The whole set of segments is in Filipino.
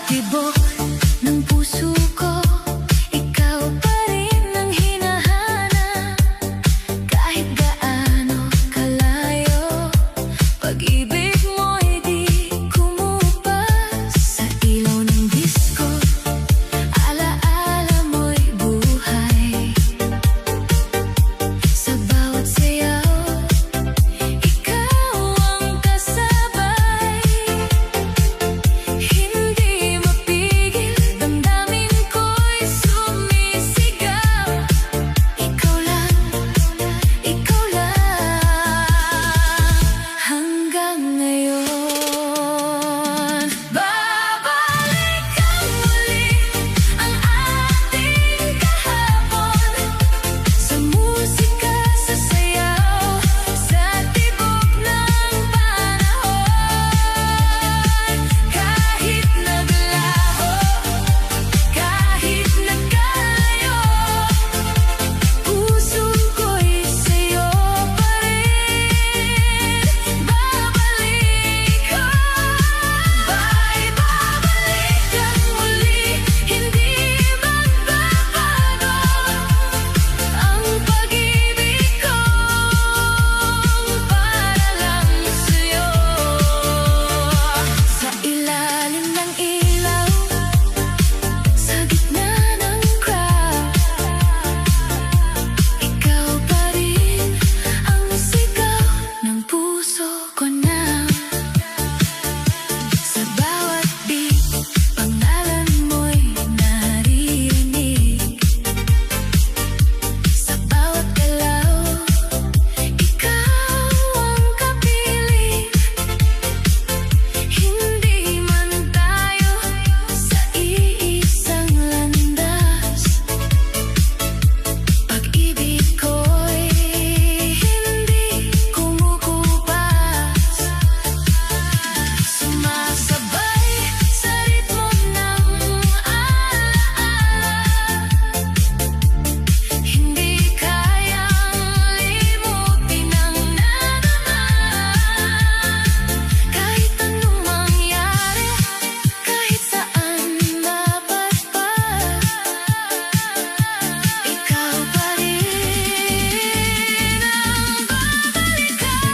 tibok ng puso ko, ikaw pa rin ang hinahanap. Kahit gaano kalayo, pag-ibig mo'y di kumupas. Sa ilaw ng disco, alaala mo'y buhay. Sa bawat sayaw, ikaw ang kasabay. Hindi mapigil, damdamin ko'y sumisigaw. Ikaw lang, hanggang ngayon. Babalik ang muli ang ating kahapon. Sa musika, sa sayaw, sa tibok ng panahon. Kahit naglaho, kahit nagkalayo, puso ko'y sa'yo pa rin. Babalik ko, babalik ang muli, hindi magbabago ang pag-ibig ko para lang sa'yo. Sa ilalim ng ilaw, sa gitna ng crowd, ikaw pa rin ang sigaw ng puso ko na. Sa bawat beat, pangalan mo'y naririnig. Sa bawat galaw, ikaw ang kapiling. Hindi man tayo sa iisang landas, pag-ibig ko'y hindi kumukupas. Sumasabay sa ritmo ng alaala, hindi kayang limutin ang nadama. Kahit anong mangyari, kahit saan mapadpad, ikaw pa rin ang babalikan.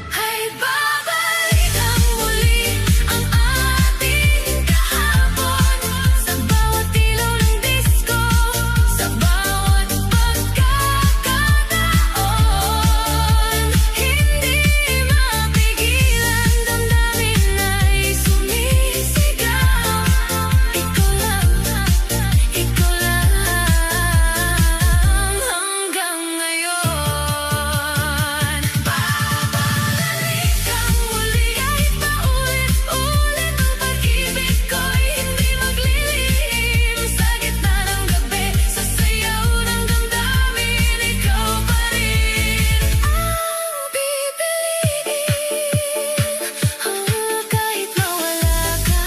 Ay babalik ang muli ang ating kahapon. Sa bawat ilaw ng disco, sa bawat pagkakataon. Hindi mapigilan, damdamin ay sumisigaw. Ikaw lang, hanggang ngayon. Babalik ang muli, kahit paulit-ulit ang pag-ibig ko'y hindi maglilihim. Sa gitna ng gabi, sa sayaw ng damdamin, ikaw pa rin ang pipiliin. Kahit mawala ka,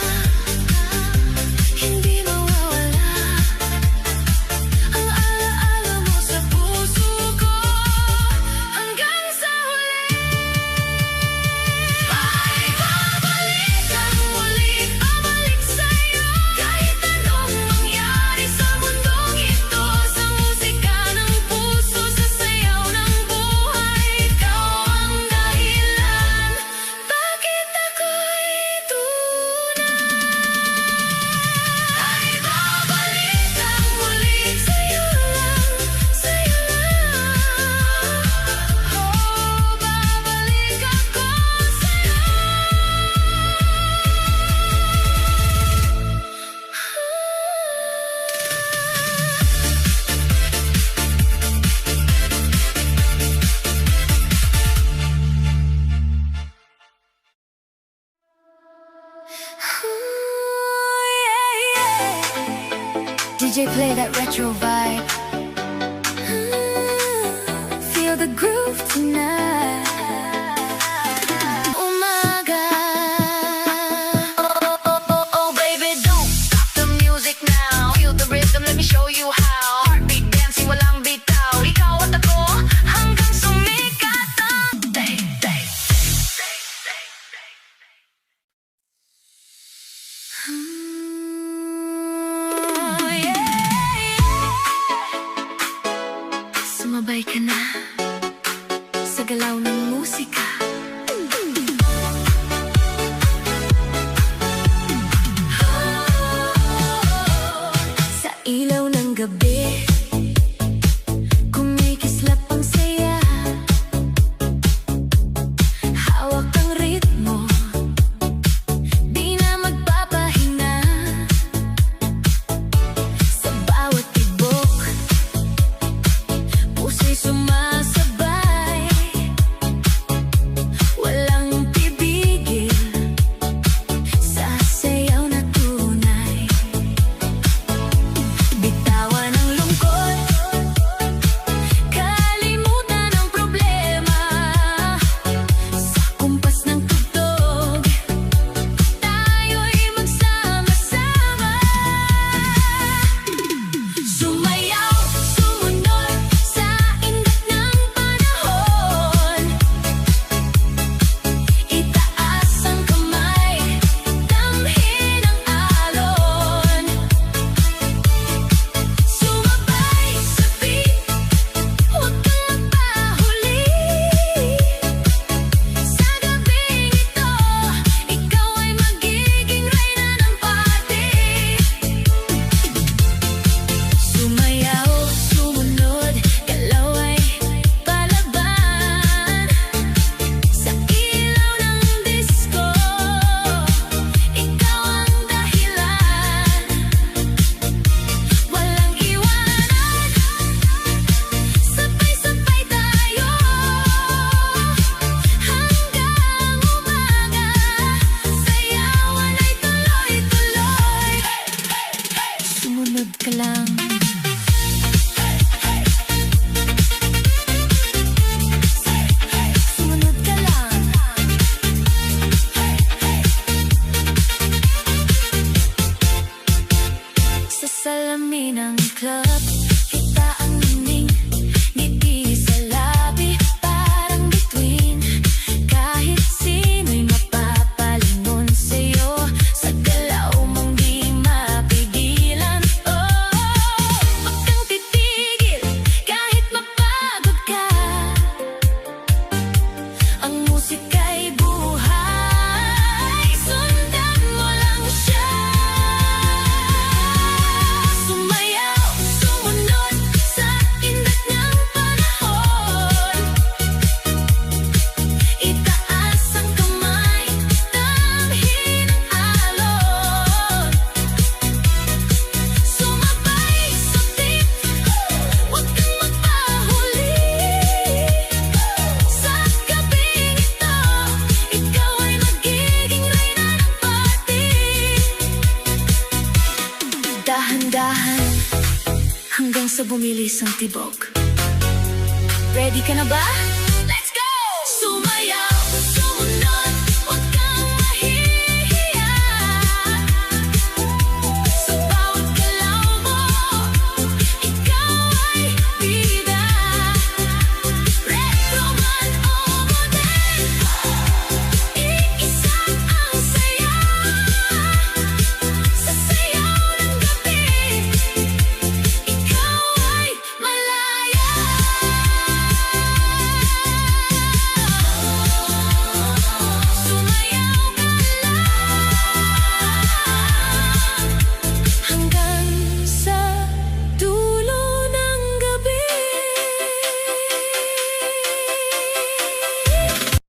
hindi mawawala ang alaala mo sa puso ko hanggang sa huli. Ay babalik ang muli, babalik sa'yo. Kahit anong mangyari sa mundong ito, sa musika ng puso, sa sayaw ng buhay, ikaw ang dahilan bakit ako'y tunay. Ay babalik ang muli, sa'yo lang. Oh, babalik ako sa'yo. DJ, play that retro vibe. Feel the groove tonight. Umaga. Oh, baby, don't stop the music now. Feel the rhythm, let me show you how. Heartbeat dancing, walang bitaw. Ikaw at ako, hanggang sumikat ang day. Sabay ka na sa galaw ng musika. Sa ilaw ng gabi, kumikislap ang saya. Hawak ang ritmo, di na magpapahinga. Sa bawat tibok, puso'y sumasabay. Walang pipigil sa sayaw na tunay. Bitawan ang lungkot, kalimutan ang problema. Sa kumpas ng tugtog, tayo'y magsama-sama. Sumayaw, sumunod sa ingat ng panahon. Itaas ang kamay, damhin ang alon. Sumabay sa beat, huwag kang magpahuli. Sa gabing ito, ikaw ay magiging reyna ng party. Sumayaw, sumunod, galaw ay palaban. Sa ilaw ng disco, ikaw ang dahilan. Walang iwanan, sabay-sabay tayo hanggang umaga. Sayawan ay tuloy-tuloy. Sumunod ka lang. Sumunod ka lang. Sa salamin ng club, kita ang nining, ngiti sa labi, parang bituin. Kahit sino'y mapapalingon sa'yo, sa galaw mong di mapigilan. Oh, wag kang titigil, kahit mapagod ka. Ang musika'y buhay, sundan mo lang siya. Sumayaw, sumunod sa indat ng panahon. Itaas ang kamay, damhin ang alon. Sumabay sa beat, huwag kang magpahuli. Sa gabing ito, ikaw ay magiging reyna ng party. Dahan-dahan hanggang sa bumilis ang tibok. Ready ka na ba?